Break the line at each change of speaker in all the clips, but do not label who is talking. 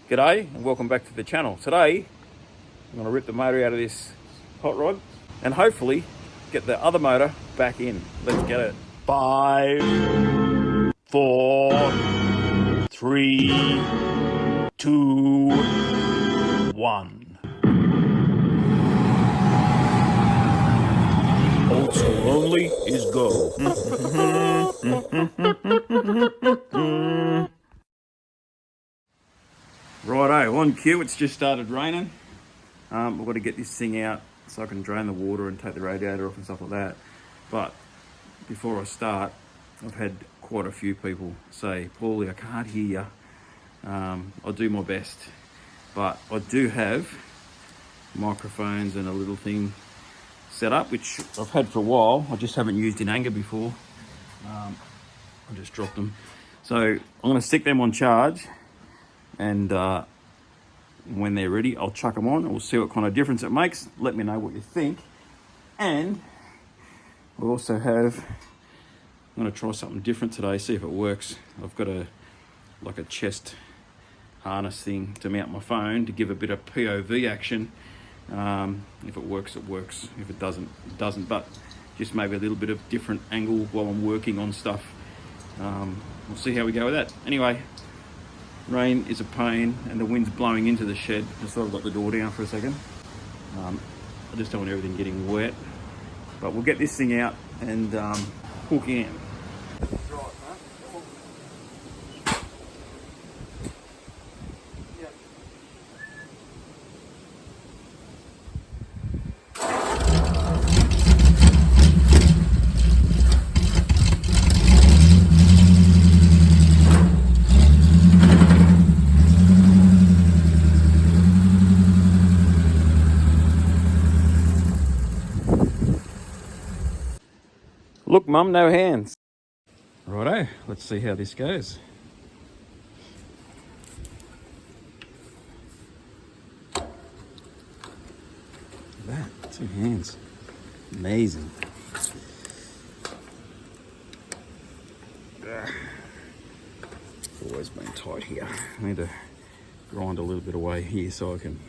G'day and welcome back to the channel. Today I'm going to rip the motor out of this hot rod and hopefully get the other motor back in. Let's get it. 5, 4, 3, 2, 1. Old school only is go. Righto, on cue, it's just started raining. We've got to get this thing out so I can drain the water and take the radiator off and stuff like that. But before I start, I've had quite a few people say, Paulie, I can't hear you. I'll do my best. But I do have microphones and a little thing set up, which I've had for a while. I just haven't used in anger before. I just dropped them. So I'm going to stick them on charge. And when they're ready, I'll chuck them on and we'll see what kind of difference it makes. Let me know what you think. And I also have, I'm going to try something different today, see if it works. I've got like a chest harness thing to mount my phone to give a bit of POV action. If it works, it works. If it doesn't, it doesn't. But just maybe a little bit of different angle while I'm working on stuff. We'll see how we go with that. Anyway. Rain is a pain and the wind's blowing into the shed. Just thought I've got the door down for a second. I just don't want everything getting wet. But we'll get this thing out and hook in. Look, Mum, no hands. Righto, let's see how this goes. Look at that, 2 hands. Amazing. It's always been tight here. I need to grind a little bit away here so I can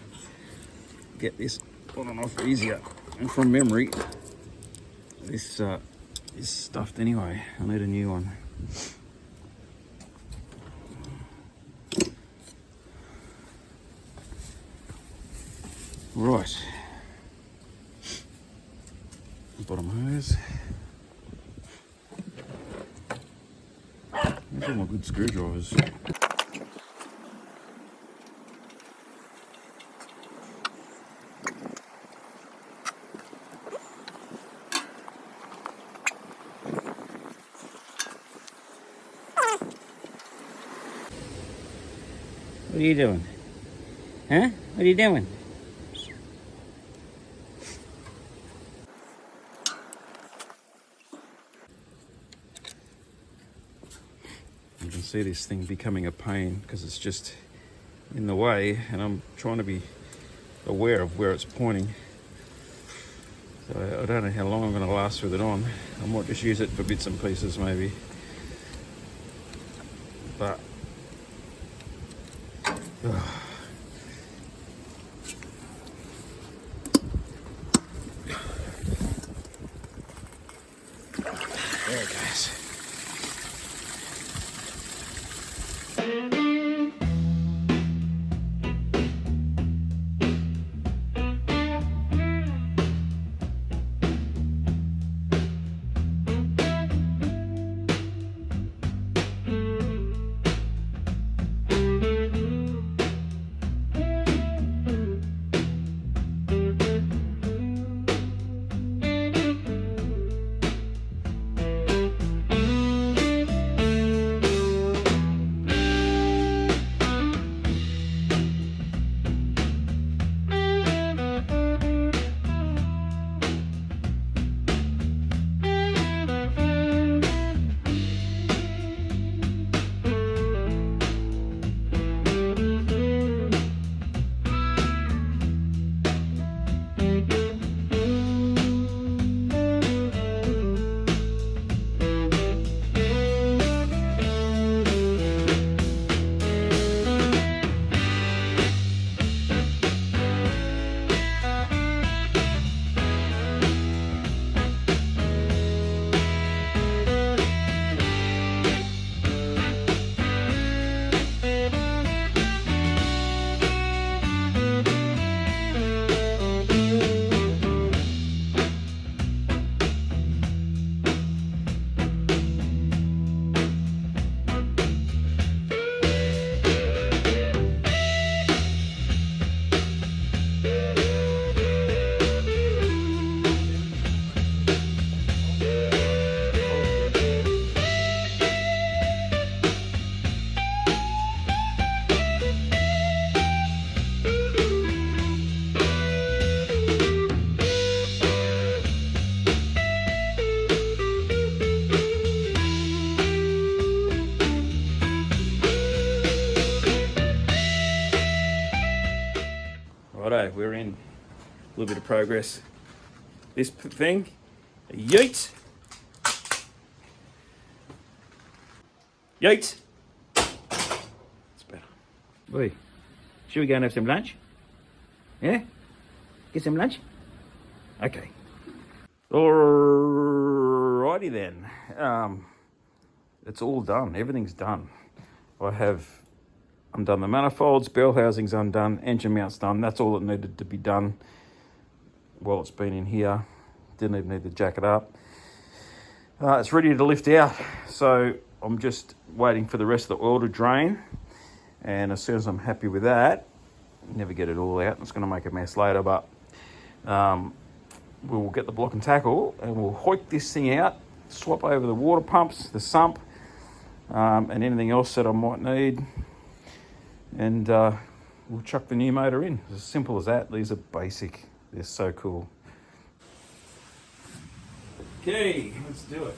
get this on and off easier. And from memory, this is stuffed anyway. I need a new one. Right. Bottom hose. Where's all my good screwdrivers? What are you doing? Huh? What are you doing? You can see this thing becoming a pain because it's just in the way and I'm trying to be aware of where it's pointing. So I don't know how long I'm going to last with it on. I might just use it for bits and pieces maybe. But there it goes. Righto, we're in. A little bit of progress. This thing, yeet. Yeet. It's better. Boy, should we go and have some lunch? Yeah? Get some lunch? Okay. Alrighty then. It's all done. Everything's done. I'm done the manifolds, bell housing's undone, engine mount's done. That's all that needed to be done while it's been in here. Didn't even need to jack it up. It's ready to lift out. So I'm just waiting for the rest of the oil to drain. And as soon as I'm happy with that, never get it all out. It's going to make a mess later, but we'll get the block and tackle and we'll hoik this thing out, swap over the water pumps, the sump, and anything else that I might need. And we'll chuck the new motor in. It's as simple as that. These are basic. They're so cool. Okay, let's do it.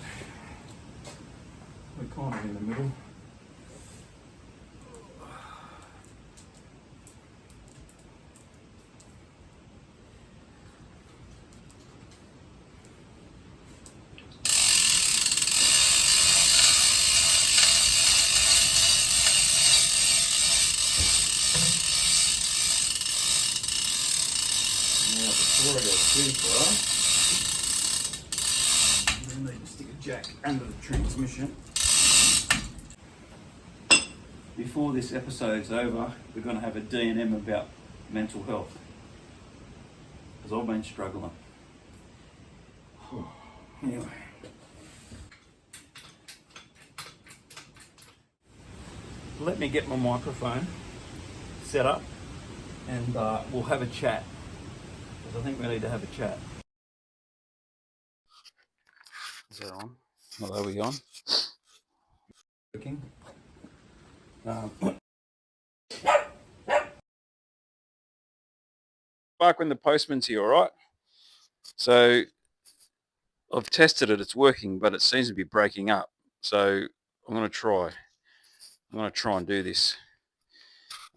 We're kind of in the middle. Before I go too far, I need to stick a jack under the transmission. Before this episode's over, we're going to have a D&M about mental health, because I've been struggling. Anyway. Let me get my microphone set up and we'll have a chat. I think we need to have a chat. Is that on? Well, are we on? Working. Back when the postman's here, all right? So I've tested it, it's working, but it seems to be breaking up. So I'm going to try. I'm going to try and do this.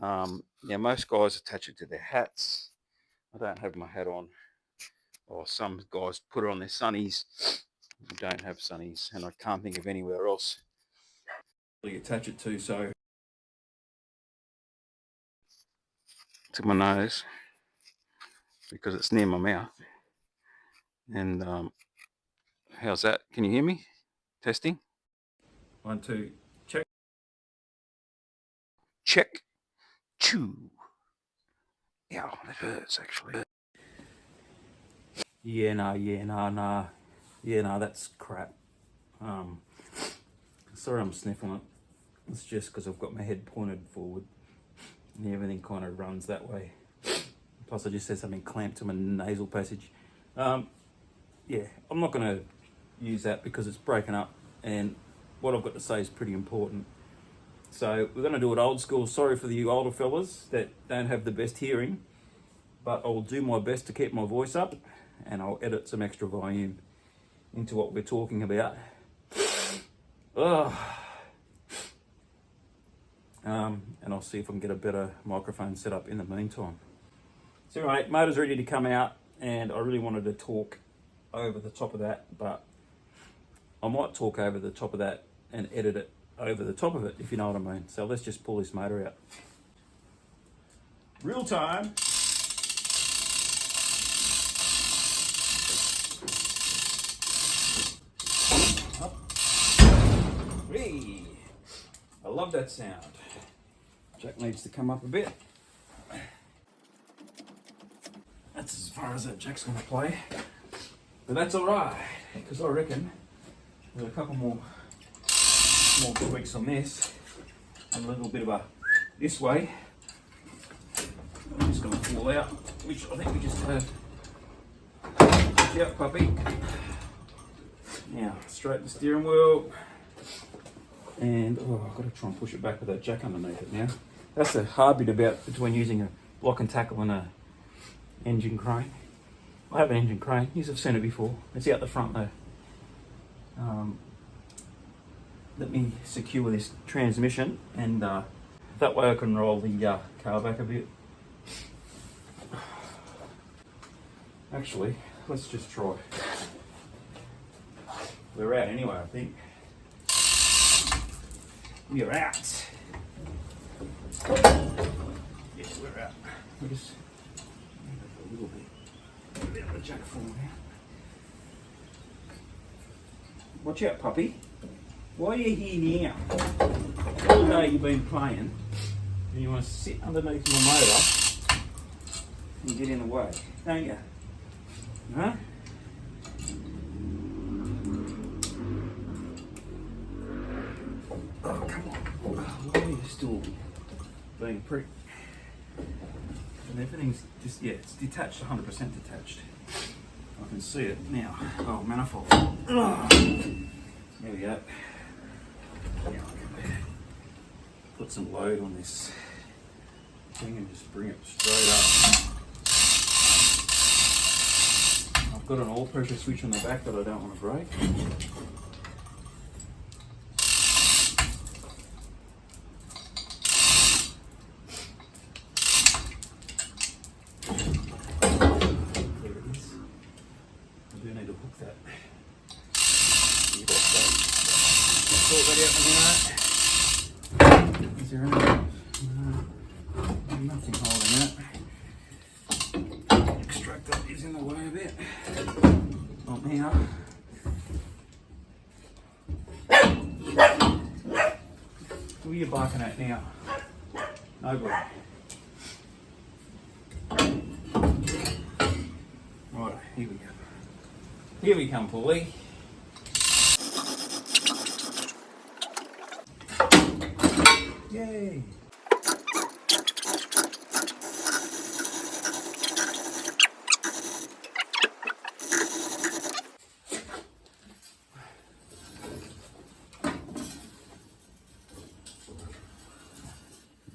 Yeah, most guys attach it to their hats. I don't have my hat on. Or some guys put it on their sunnies. I don't have sunnies, and I can't think of anywhere else to attach it to. So to my nose, because it's near my mouth. And how's that? Can you hear me? Testing. 1, 2, check. Check. 2. Yeah, that hurts actually. Yeah, no, that's crap. Sorry I'm sniffing it. It's just because I've got my head pointed forward and everything kind of runs that way. Plus I just said something clamped to my nasal passage. Yeah, I'm not going to use that because it's broken up and what I've got to say is pretty important. So we're going to do it old school. Sorry for the older fellas that don't have the best hearing, but I'll do my best to keep my voice up and I'll edit some extra volume into what we're talking about. And I'll see if I can get a better microphone set up in the meantime. So anyway, motor's ready to come out and I really wanted to talk over the top of that, but I might talk over the top of that and edit it over the top of it, if you know what I mean. So let's just pull this motor out. Real time. Hey, I love that sound. Jack needs to come up a bit. That's as far as that jack's going to play. But that's alright, because I reckon there's a couple more tweaks on this. And a little bit of a this way. I'm just going to fall out, which I think we just have. Yep, puppy. Now, straighten the steering wheel. And, I've got to try and push it back with that jack underneath it now. That's the hard bit about between using a block and tackle and a engine crane. I have an engine crane, you've seen it before. It's out the front though. Let me secure this transmission and that way I can roll the car back a bit. Actually, let's just try. We're out anyway, I think. We're out. Yes, we're out. We'll just move it a little bit. A bit of a jack form now. Watch out, puppy. Why are you here now? All day you've been playing and you want to sit underneath my motor and get in the way, don't you? Huh? Oh, come on. Why are you still being a prick? And everything's just, yeah, it's detached, 100% detached. I can see it now. Oh, manifold. Oh. There we go. Now I can put some load on this thing and just bring it straight up. I've got an oil pressure switch on the back that I don't want to break. There it is. I do need to hook that. Sort that out in a minute. Is there anything? No, nothing holding it. Extractor is in the way a bit. Not now. Who are you barking at now? Nobody. Right, here we go. Here we come, Paulie. Yay!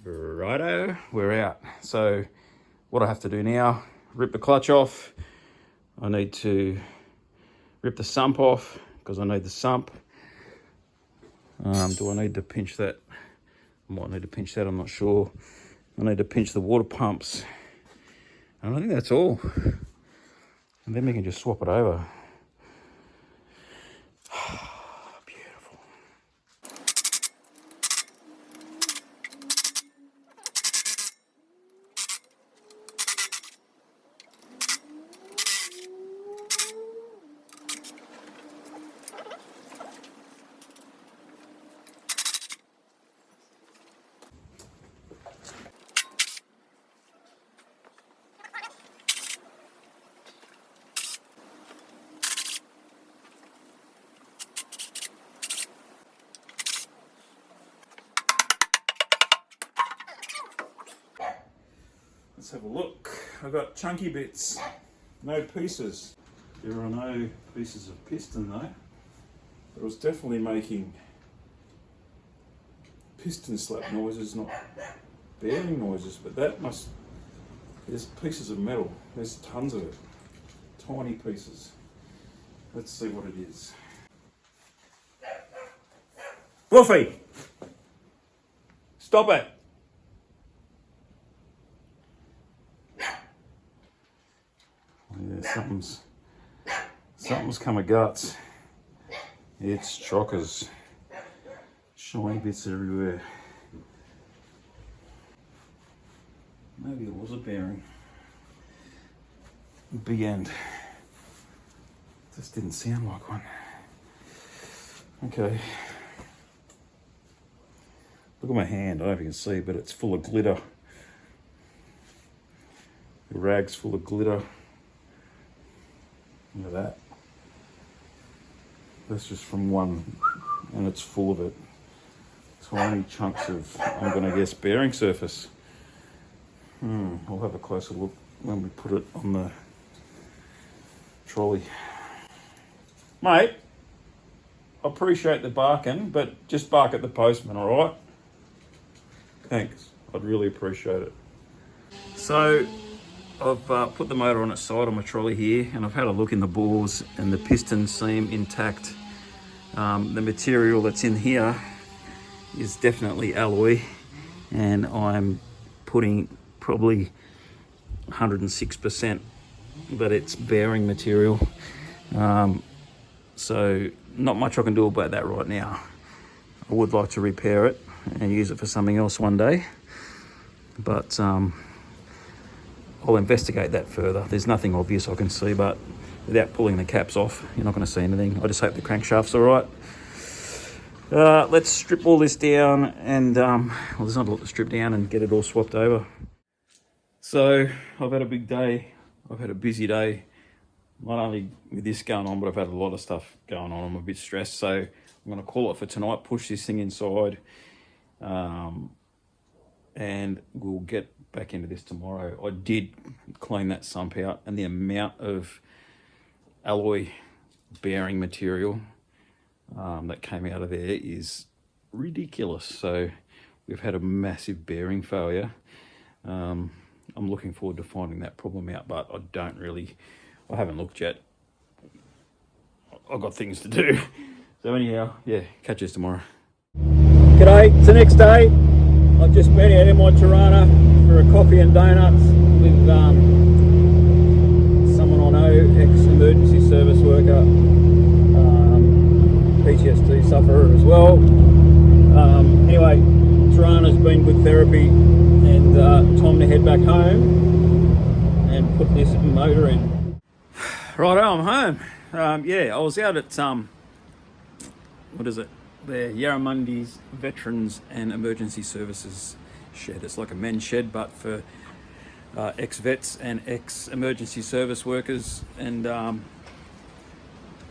Righto, we're out. So what I have to do now, rip the clutch off. I need to rip the sump off because I need the sump. Do I need to pinch that? I might need to pinch that, I'm not sure. I need to pinch the water pumps. And I think that's all. And then we can just swap it over. Beautiful. Let's have a look. I've got chunky bits, no pieces. There are no pieces of piston though. But it was definitely making piston slap noises, not bearing noises, but that must, there's pieces of metal. There's tons of it, tiny pieces. Let's see what it is. Wolfie! Stop it! Yeah, something's come of guts. It's chockers. Shiny bits everywhere. Maybe it was a bearing. Big end. Just didn't sound like one. Okay. Look at my hand. I don't know if you can see, but it's full of glitter. The rag's full of glitter. Look at that. That's just from one, and it's full of it. Tiny chunks of, I'm going to guess, bearing surface. I'll have a closer look when we put it on the trolley. Mate, I appreciate the barking, but just bark at the postman, all right? Thanks. I'd really appreciate it. So I've put the motor on its side on my trolley here, and I've had a look in the bores, and the pistons seem intact. The material that's in here is definitely alloy, and I'm putting probably 106% but it's bearing material. So not much I can do about that right now. I would like to repair it and use it for something else one day, but I'll investigate that further. There's nothing obvious I can see, but without pulling the caps off, you're not going to see anything. I just hope the crankshaft's all right. Let's strip all this down and, well, there's not a lot to strip down, and get it all swapped over. So I've had a big day. I've had a busy day, not only with this going on, but I've had a lot of stuff going on. I'm a bit stressed, so I'm going to call it for tonight, push this thing inside, and we'll get back into this tomorrow. I did clean that sump out, and the amount of alloy bearing material that came out of there is ridiculous. So we've had a massive bearing failure. I'm looking forward to finding that problem out, but I haven't looked yet. I've got things to do. So anyhow, yeah, catch us tomorrow. G'day, it's the next day. I've just been out in my Tirana for a coffee and donuts with someone I know, ex-emergency service worker, PTSD sufferer as well. Anyway, Tirana's been good therapy, and time to head back home and put this motor in. Righto, I'm home. Yeah, I was out at what is it? The Yarramundi's Veterans and Emergency Services shed. It's like a men's shed, but for ex-vets and ex-emergency service workers, and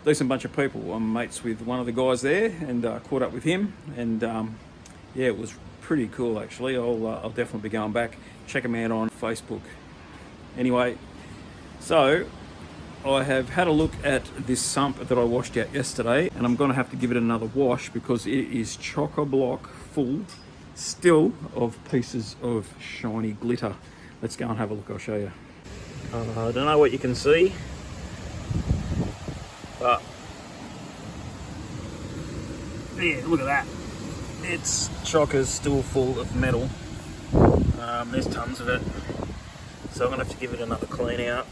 decent bunch of people. I'm mates with one of the guys there, and caught up with him, and yeah, it was pretty cool actually. I'll definitely be going back. Check him out on Facebook. Anyway, so I have had a look at this sump that I washed out yesterday, and I'm going to have to give it another wash because it is chock-a-block full still of pieces of shiny glitter. Let's go and have a look, I'll show you. I don't know what you can see, but yeah, look at that. It's chockers still full of metal. There's tons of it, so I'm going to have to give it another clean out.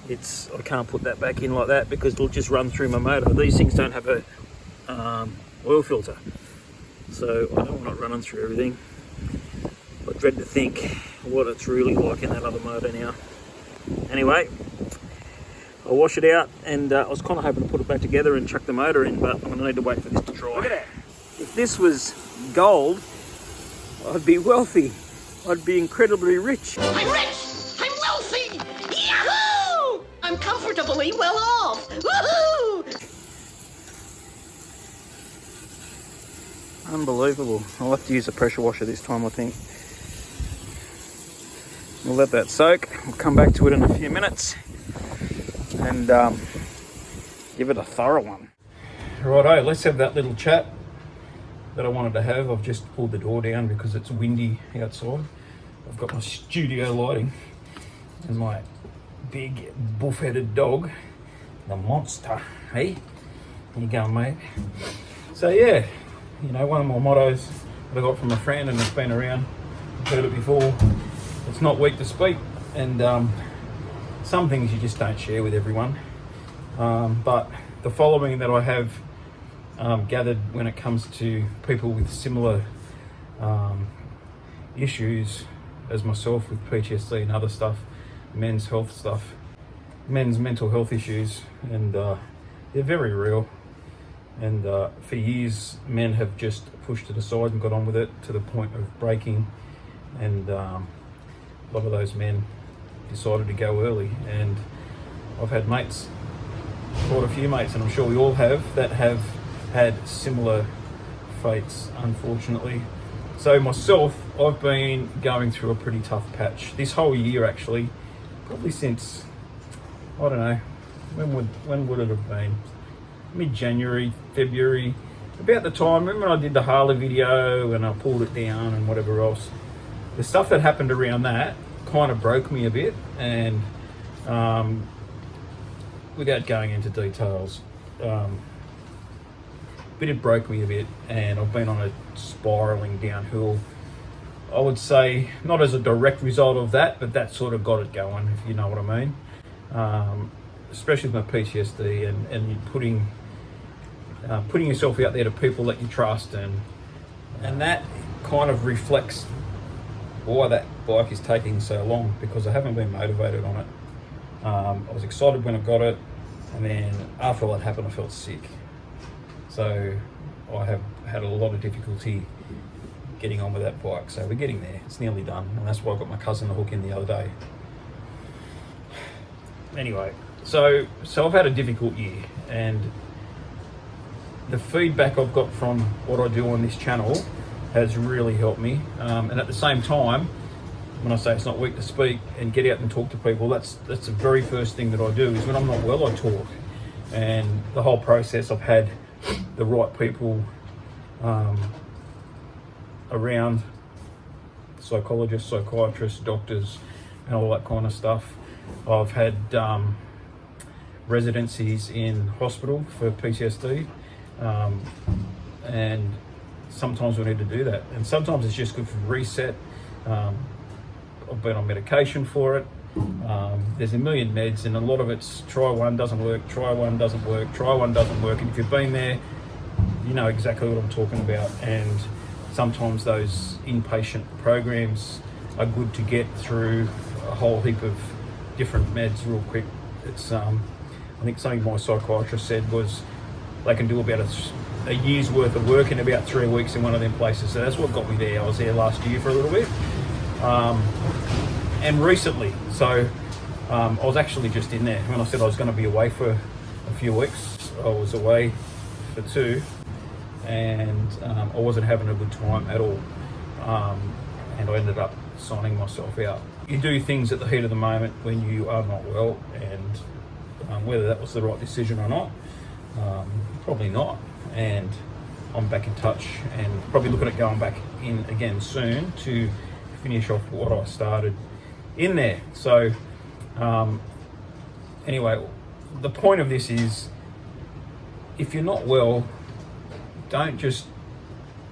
I can't put that back in like that because it'll just run through my motor. These things don't have a oil filter, so I don't want it running through everything. I dread to think what it's really like in that other motor now. Anyway, I'll wash it out, and I was kind of hoping to put it back together and chuck the motor in, but I'm going to need to wait for this to dry. Look at that. If this was gold, I'd be wealthy. I'd be incredibly rich.
I'm rich! I'm wealthy! Yahoo! I'm comfortably well off! Woohoo!
Unbelievable. I'll have to use a pressure washer this time, I think. We'll let that soak. We'll come back to it in a few minutes and give it a thorough one. Righto, let's have that little chat that I wanted to have. I've just pulled the door down because it's windy outside. I've got my studio lighting and my big buff-headed dog, the monster. Hey, how you going, mate? So yeah, you know, one of my mottos that I got from a friend, and it's been around, I've heard it before, it's not weak to speak, and some things you just don't share with everyone, but the following that I have gathered when it comes to people with similar issues as myself with PTSD and other stuff, men's health stuff, men's mental health issues, and they're very real. And for years, men have just pushed it aside and got on with it to the point of breaking, and a lot of those men decided to go early. And I've had mates, quite a few mates, and I'm sure we all have, that have had similar fates, unfortunately. So myself, I've been going through a pretty tough patch this whole year, actually, probably since, I don't know, when would it have been? Mid-January, February, about the time, remember when I did the Harley video and I pulled it down and whatever else. The stuff that happened around that kind of broke me a bit, and without going into details, but it broke me a bit, and I've been on a spiraling downhill. I would say not as a direct result of that, but that sort of got it going, if you know what I mean.
especially with my PTSD, and putting yourself out there to people that you trust, and that kind of reflects why that bike is taking so long, because I haven't been motivated on it. I was excited when I got it, and then after all that happened, I felt sick. So I have had a lot of difficulty getting on with that bike. So we're getting there. It's nearly done, and that's why I got my cousin to hook in the other day. Anyway, so I've had a difficult year, and the feedback I've got from what I do on this channel has really helped me. And at the same time, when I say it's not weak to speak and get out and talk to people, that's the very first thing that I do. Is when I'm not well, I talk. And the whole process, I've had the right people around, psychologists, psychiatrists, doctors, and all that kind of stuff. I've had residencies in hospital for PTSD, and sometimes we need to do that, and sometimes it's just good for reset. I've been on medication for it. There's a million meds, and a lot of it's try one, doesn't work, try one, doesn't work, try one, doesn't work. And if you've been there, you know exactly what I'm talking about. And sometimes those inpatient programs are good to get through a whole heap of different meds real quick. It's I think something my psychiatrist said was they can do about a year's worth of work in about 3 weeks in one of them places. So that's what got me there. I was there last year for a little bit. And recently, so I was actually just in there. When I said I was going to be away for a few weeks, I was away for 2, and I wasn't having a good time at all. And I ended up signing myself out. You do things at the heat of the moment when you are not well, and whether that was the right decision or not, probably not. And I'm back in touch, and probably looking at going back in again soon to finish off what I started in there. So anyway, the point of this is, if you're not well, don't just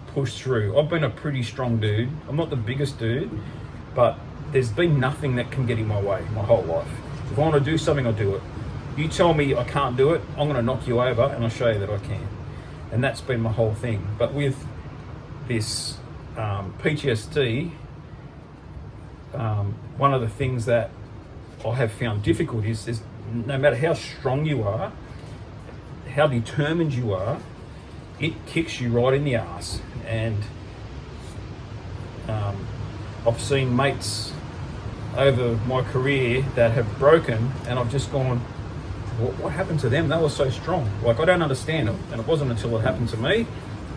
push through. I've been a pretty strong dude. I'm not the biggest dude, but there's been nothing that can get in my way my whole life. If I want to do something, I'll do it. You tell me I can't do it, I'm going to knock you over, and I'll show you that I can. And that's been my whole thing. But with this PTSD, one of the things that I have found difficult is no matter how strong you are, how determined you are, it kicks you right in the ass. And I've seen mates over my career that have broken, and I've just gone, what happened to them? They were so strong. Like, I don't understand it. And it wasn't until it happened to me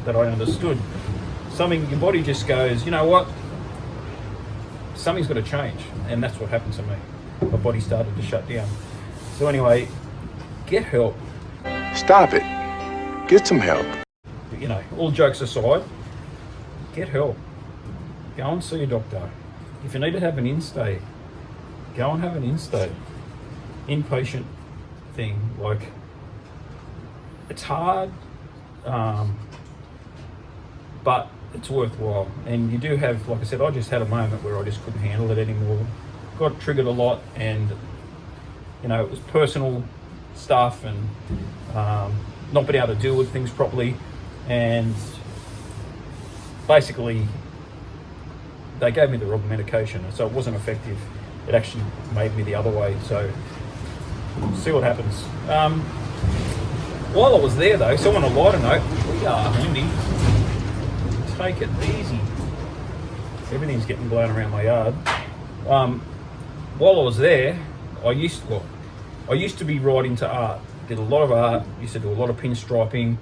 that I understood. Something, your body just goes, you know what? Something's got to change. And that's what happened to me. My body started to shut down. So anyway, get help.
Stop it. Get some help.
You know, all jokes aside, get help. Go and see a doctor. If you need to have an in-stay, go and have an in-stay. Inpatient thing. Like, it's hard, but it's worthwhile. And you do have, like I said, I just had a moment where I just couldn't handle it anymore. Got triggered a lot, and you know, it was personal stuff, and not being able to deal with things properly, and basically they gave me the wrong medication, so it wasn't effective. It actually made me the other way. So see what happens. While I was there though, so on a lighter note, we are windy. Take it easy. Everything's getting blown around my yard. While I was there, I used to be right into art. Did a lot of art. Used to do a lot of pinstriping,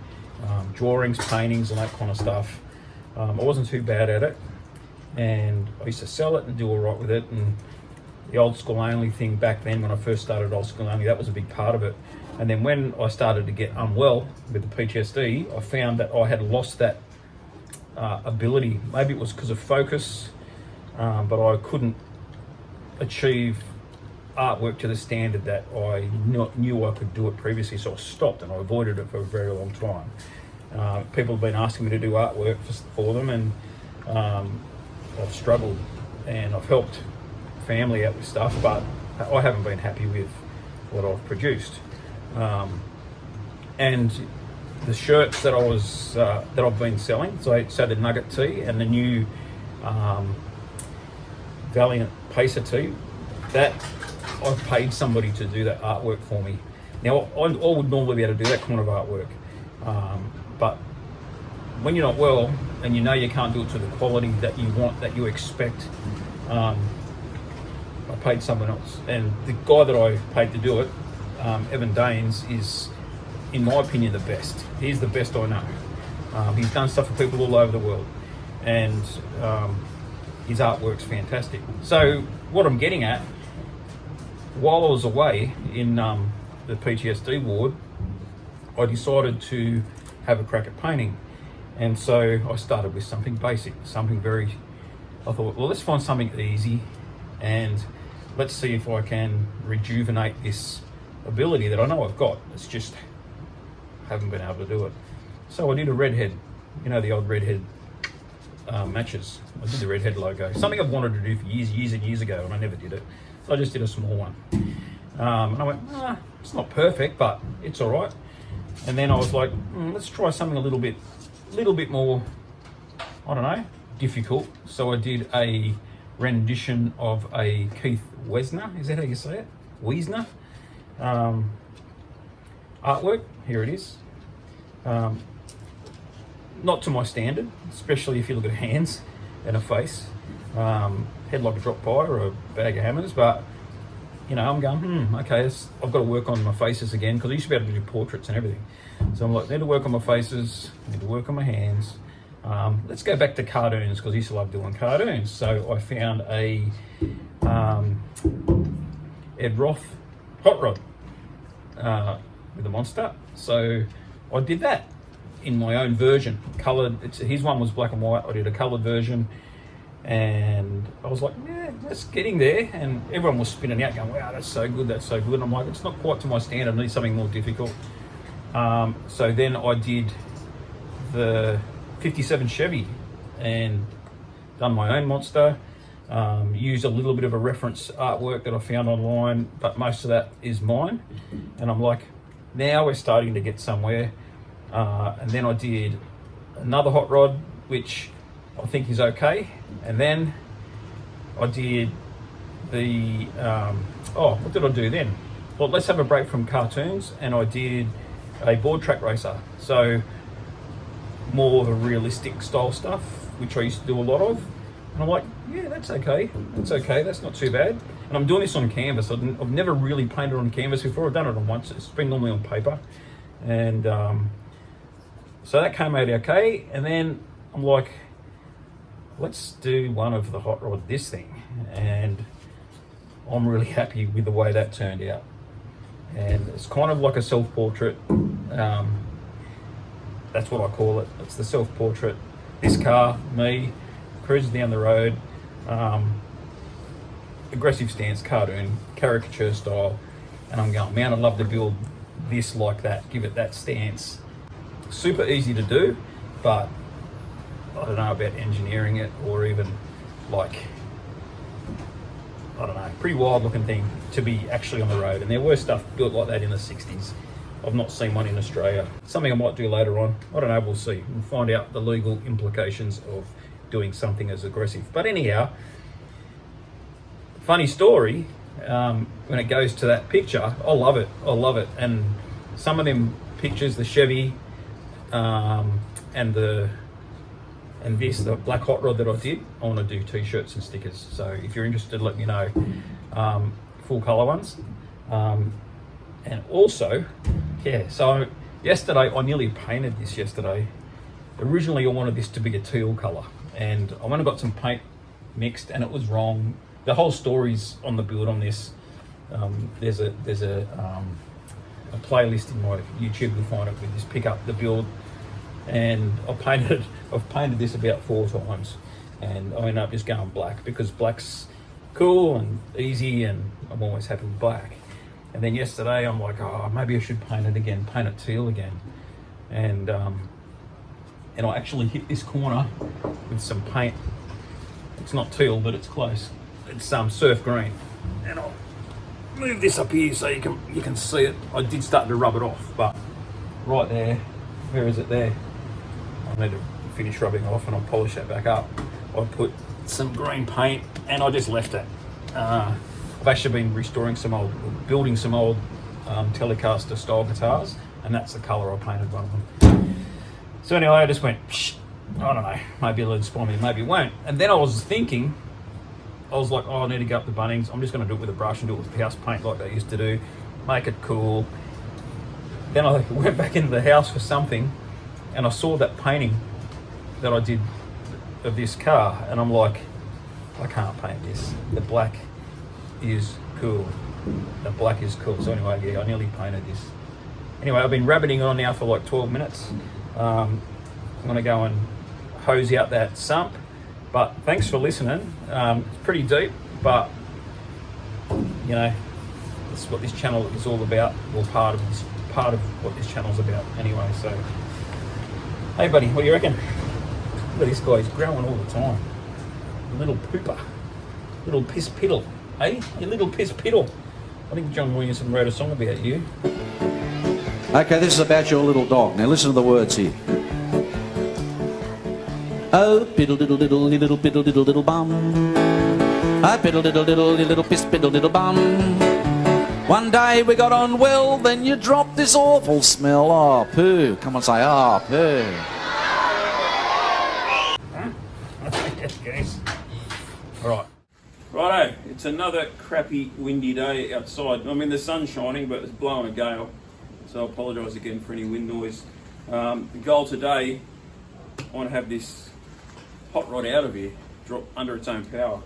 drawings, paintings, and that kind of stuff. I wasn't too bad at it, and I used to sell it and do all right with it. And the old school only thing back then, when I first started old school only, that was a big part of it. And then when I started to get unwell with the PTSD, I found that I had lost that ability. Maybe it was because of focus, but I couldn't achieve artwork to the standard that I knew I could do it previously. So I stopped, and I avoided it for a very long time. People have been asking me to do artwork for them, and I've struggled, and I've helped family out with stuff, but I haven't been happy with what I've produced. And the shirts that I've been selling, so the Nugget tee and the new Valiant Pacer tee, that I've paid somebody to do that artwork for me. Now I would normally be able to do that kind of artwork, but when you're not well and you know you can't do it to the quality that you want, that you expect, I paid someone else. And the guy that I paid to do it, Evan Daines, is, in my opinion, the best. He's the best I know. He's done stuff for people all over the world, and his artwork's fantastic. So what I'm getting at, while I was away in the PTSD ward, I decided to have a crack at painting. And so I started with something basic, I thought, well, let's find something easy and let's see if I can rejuvenate this ability that I know I've got. It's just haven't been able to do it. So I did a redhead, you know, the old redhead matches. I did the redhead logo, something I've wanted to do for years and years ago, and I never did it. So I just did a small one. And I went, it's not perfect, but it's all right. And then I was like, let's try something a little bit more, I don't know, difficult. So I did a rendition of a Keith Wesner, is that how you say it? Wiesner artwork. Here it is. Not to my standard, especially if you look at hands and a face, head like a drop pie or a bag of hammers. But you know, I'm going, okay, I've got to work on my faces again, because I used to be able to do portraits and everything. So I'm like, need to work on my faces, need to work on my hands. Let's go back to cartoons, because I used to love doing cartoons. So I found a Ed Roth hot rod with a monster. So I did that in my own version, coloured. His one was black and white. I did a coloured version, and I was like, yeah, that's getting there. And everyone was spinning out, going, wow, that's so good, that's so good. And I'm like, it's not quite to my standard. I need something more difficult. So then I did the 57 Chevy and done my own monster. Used a little bit of a reference artwork that I found online, but most of that is mine. And I'm like, now we're starting to get somewhere. And then I did another hot rod, which I think is okay. And then I did the, what did I do then? Well, let's have a break from cartoons, and I did a board track racer. So more of a realistic style stuff, which I used to do a lot of. And I'm like, yeah, that's okay. That's not too bad. And I'm doing this on canvas. I've never really painted on canvas before. I've done it on once. It's been normally on paper. And so that came out okay. And then I'm like, let's do one of the hot rod, this thing. And I'm really happy with the way that turned out. And it's kind of like a self-portrait. That's what I call it. It's the self-portrait. This car, me, cruising down the road, aggressive stance, cartoon, caricature style. And I'm going, man, I'd love to build this like that, give it that stance. Super easy to do, but I don't know about engineering it, or even like, I don't know, pretty wild looking thing to be actually on the road. And there were stuff built like that in the 60s. I've not seen one in Australia. Something I might do later on. I don't know, we'll see. We'll find out the legal implications of doing something as aggressive. But anyhow, funny story, when it goes to that picture, I love it. And some of them pictures, the Chevy, and the black hot rod that I did, I want to do t-shirts and stickers. So if you're interested, let me know. Full color ones. And also, yeah, so yesterday, I nearly painted this yesterday. Originally, I wanted this to be a teal color, and I went and got some paint mixed, and it was wrong. The whole story's on the build on this. There's a playlist in my YouTube, you'll find it, with this pick up the build. And I've painted this about 4 times, and I ended up just going black, because black's cool and easy, and I'm always happy with black. And then yesterday I'm like, oh, maybe I should paint it teal again. And I actually hit this corner with some paint. It's not teal, but it's close. It's surf green. And move this up here so you can see it. I did start to rub it off, but right there, where is it there? I need to finish rubbing it off and I'll polish that back up. I put some green paint and I just left it. I've actually been building some old Telecaster style guitars, and that's the colour I painted one of them. So anyway, I just went, I don't know, maybe it'll inspire me, maybe it won't. And then I was thinking, I was like, oh, I need to go up to Bunnings. I'm just going to do it with a brush and do it with house paint like I used to do, make it cool. Then I went back into the house for something, and I saw that painting that I did of this car, and I'm like, I can't paint this. The black is cool. The black is cool. So anyway, yeah, I nearly painted this. Anyway, I've been rabbiting on now for like 12 minutes. I'm going to go and hose out that sump. But thanks for listening. It's pretty deep, but you know, that's what this channel is all about. Or part of what this channel's about anyway. So, hey buddy, what do you reckon? Look at this guy, he's growing all the time. Little pooper, little piss piddle. Hey, you little piss piddle. I think John Williamson wrote a song about you.
Okay, this is about your little dog. Now listen to the words here. Oh, piddle diddle diddle, little piddle diddle diddle bum. Ah, piddle diddle diddle, little piss piddle diddle bum. One day we got on well, then you dropped this awful smell. Oh, poo. Come on, say, oh, poo.
Yes, guys. All right. Righto, it's another crappy windy day outside. I mean, the sun's shining, but it's blowing a gale. So I apologise again for any wind noise. The goal today, I want to have this hot rod out of here, drop under its own power.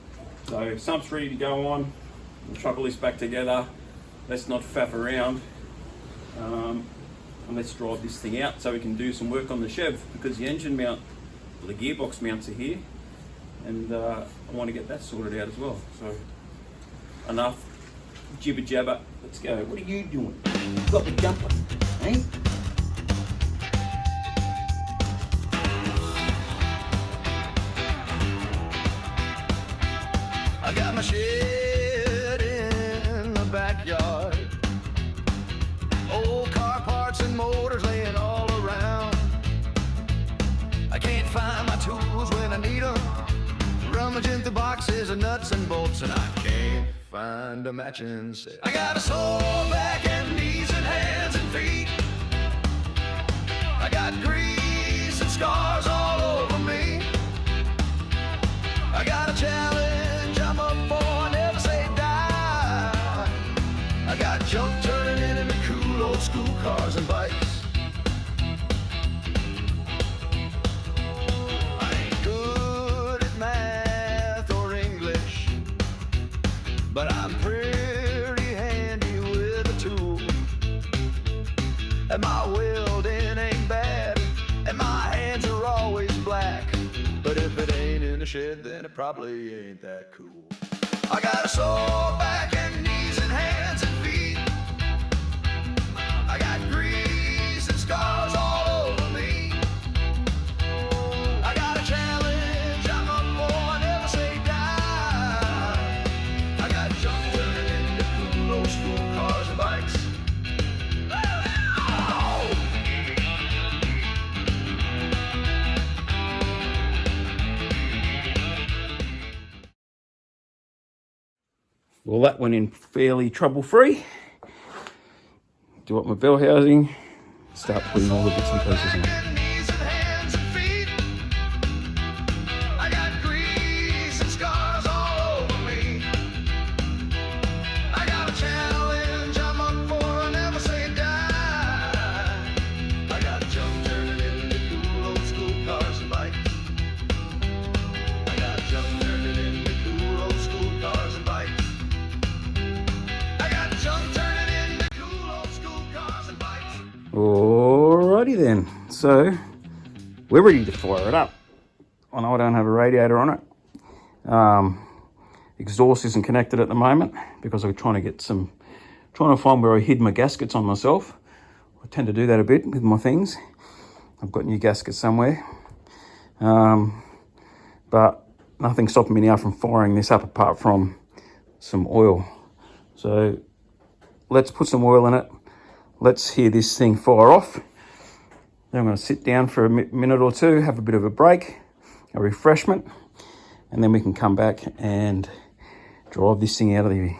So sump's ready to go on. We'll chuckle this back together. Let's not faff around. And let's drive this thing out so we can do some work on the Chev, because the engine mount, the gearbox mounts are here. And I want to get that sorted out as well. So enough jibber jabber. Let's go. What are you doing? Got the jumper, eh?
I got my shed in the backyard. Old car parts and motors laying all around. I can't find my tools when I need them. Rummaging through boxes of nuts and bolts, and I can't find a matching set. I got a sore back and knees and hands and feet. I got grease and scars all over me. I got a challenge I'm up for, I never say die. I got junk turning into cool old school cars and bikes. But I'm pretty handy with a tool. And my welding ain't bad, and my hands are always black. But if it ain't in the shed, then it probably ain't that cool. I got a sore back and knees and hands and feet. I got grease and scars all over me. I got a challenge I'm up for, I never say die. I got junk turning into cool old school cars and bikes.
Well, that went in fairly trouble-free. Do up my bell housing, start putting all the bits and pieces in. Alrighty then, so we're ready to fire it up. I know I don't have a radiator on it. Exhaust isn't connected at the moment because I'm trying to find where I hid my gaskets on myself. I tend to do that a bit with my things. I've got new gaskets somewhere. But nothing's stopping me now from firing this up apart from some oil. So
let's put some oil in it. Let's hear this thing fire off. Then I'm going to sit down for a minute or two, have a bit of a break, a refreshment, and then we can come back and drive this thing out of here.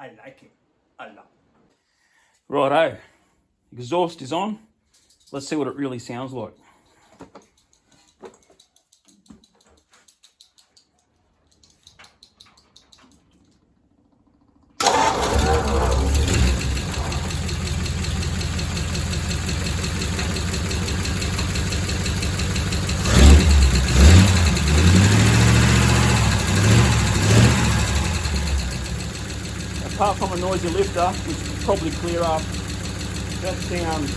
I like it a lot.
Righto, exhaust is on. Let's see what it really sounds like. Apart from a noisy lifter, which will probably clear up, that sounds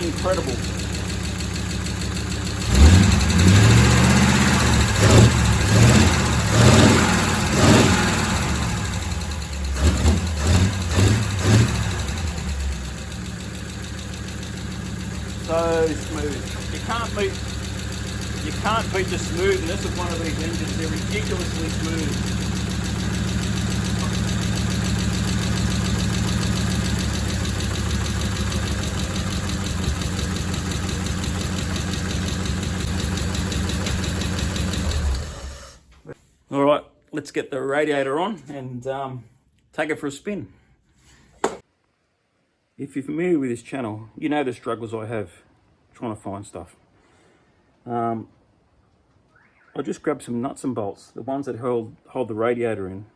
incredible. So smooth. You can't beat the smoothness of one of these engines. They're ridiculously smooth. All right, let's get the radiator on and take it for a spin. If you're familiar with this channel, you know the struggles I have trying to find stuff. I just grabbed some nuts and bolts, the ones that hold the radiator in,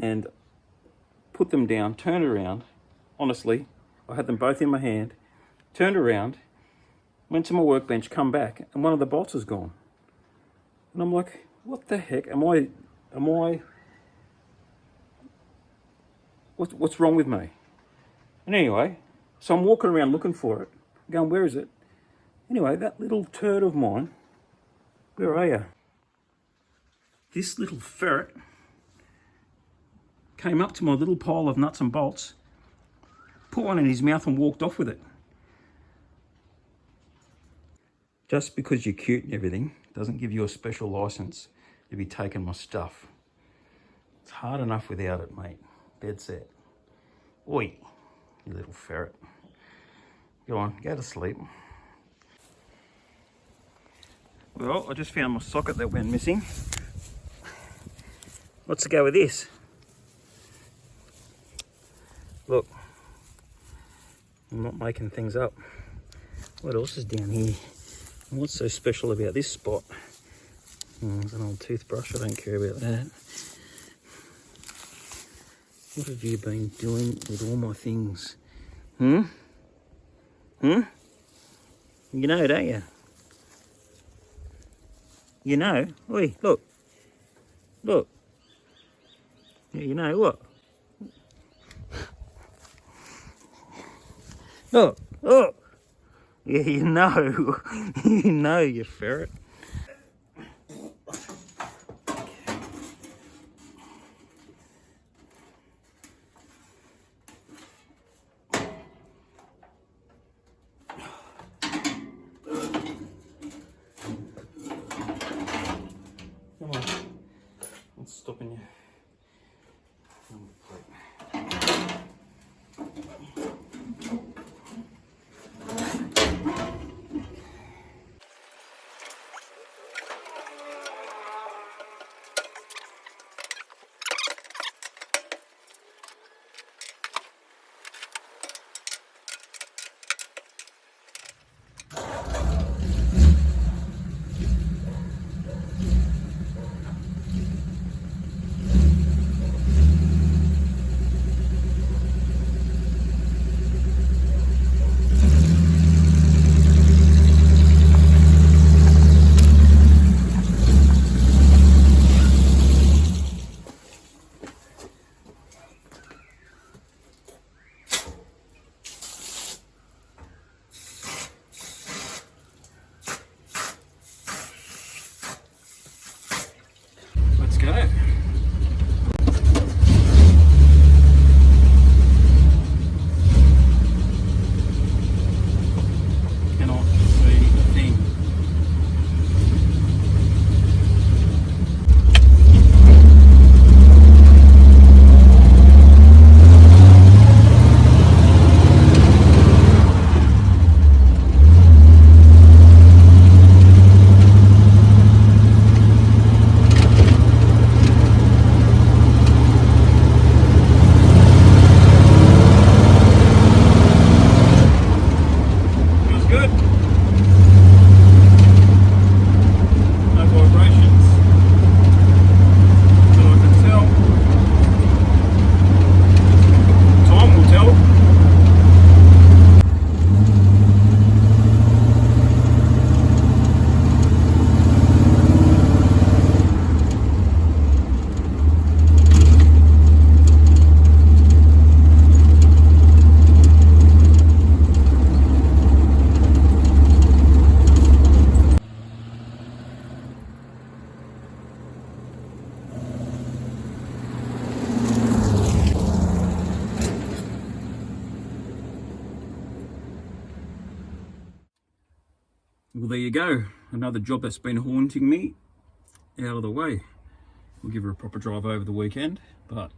and put them down, turned around. Honestly, I had them both in my hand, turned around, went to my workbench, come back, and one of the bolts is gone. And I'm like, what the heck? What's wrong with me? And anyway, so I'm walking around looking for it, going, where is it? Anyway, that little turd of mine, where are you? This little ferret came up to my little pile of nuts and bolts, put one in his mouth and walked off with it. Just because you're cute and everything doesn't give you a special license to be taking my stuff. It's hard enough without it, mate. Dead set. Oi, you little ferret. Go on, go to sleep. Well, I just found my socket that went missing. Let's go with this. Look, I'm not making things up. What else is down here? What's so special about this spot? Oh, there's an old toothbrush, I don't care about that. What have you been doing with all my things? You know, don't you? You know? Oi, look. Look. Yeah, you know what? Oh, oh. Yeah, you know. You know, you ferret. Come on. What's stopping you? Let's go. Cannot see a thing. Feels good. No vibrations. So I can tell. Time will tell. Well, there you go. Another job that's been haunting me out of the way. We'll give her a proper drive over the weekend, but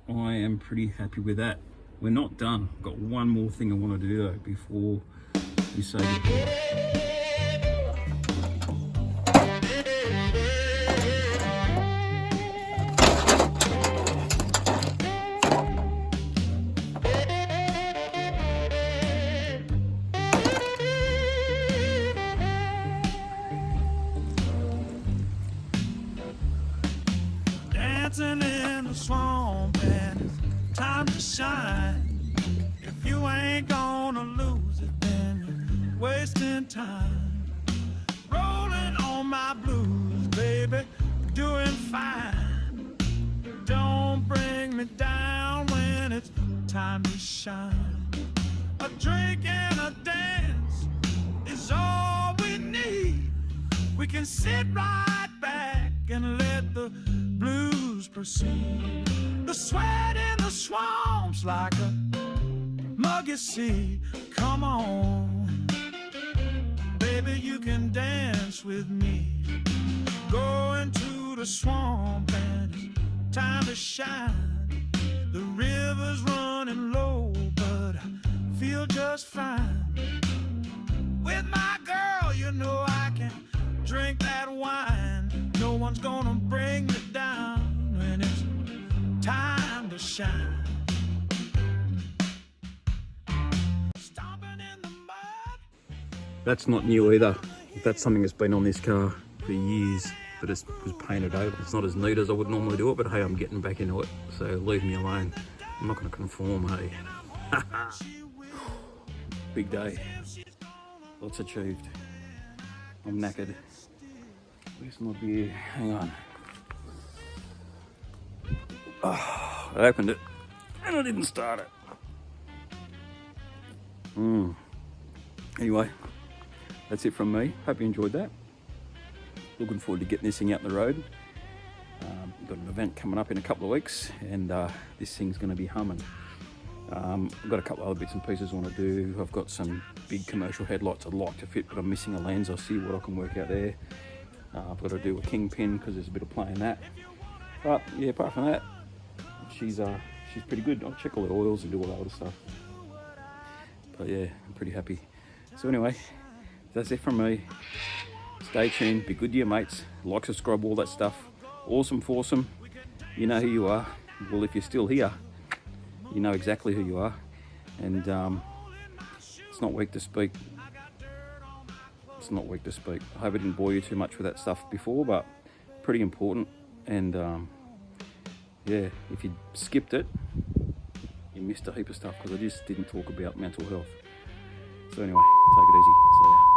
I am pretty happy with that. We're not done. I've got one more thing I want to do though before we say goodbye.
Dancing in the swamp and it's time to shine. If you ain't gonna lose it, then you're wasting time. Rolling on my blues, baby, doing fine. Don't bring me down when it's time to shine. A drink and a dance is all we need. We can sit right back and let the blues proceed. The sweat in the swamp's like a muggy sea. Come on, baby, you can dance with me. Go into the swamp and it's time to shine. The river's running low, but I feel just fine. With my girl, you know I can drink that wine. No one's gonna bring me down when it's time to shine. Stomping in the mud.
That's not new either. That's something that's been on this car for years, but it was painted over. It's not as neat as I would normally do it, but hey, I'm getting back into it, so leave me alone. I'm not going to conform, hey. Big day. Lots achieved. I'm knackered. Where's my beer? Hang on. Oh, I opened it and I didn't start it. Anyway, that's it from me. Hope you enjoyed that. Looking forward to getting this thing out the road. Got an event coming up in a couple of weeks, and this thing's going to be humming. I've got a couple of other bits and pieces I want to do. I've got some big commercial headlights I'd like to fit, but I'm missing a lens. I'll see what I can work out there. I've got to do a kingpin because there's a bit of play in that. But yeah, apart from that, she's pretty good. I'll check all the oils and do all that other stuff. But yeah, I'm pretty happy. So anyway, that's it from me. Stay tuned, be good to your mates, like, subscribe, all that stuff. Awesome foursome, you know who you are. Well, if you're still here, you know exactly who you are. And it's not weak to speak. It's not weak to speak. I hope I didn't bore you too much with that stuff before, but pretty important. And yeah, if you skipped it, you missed a heap of stuff because I just didn't talk about mental health. So anyway, take it easy. See ya.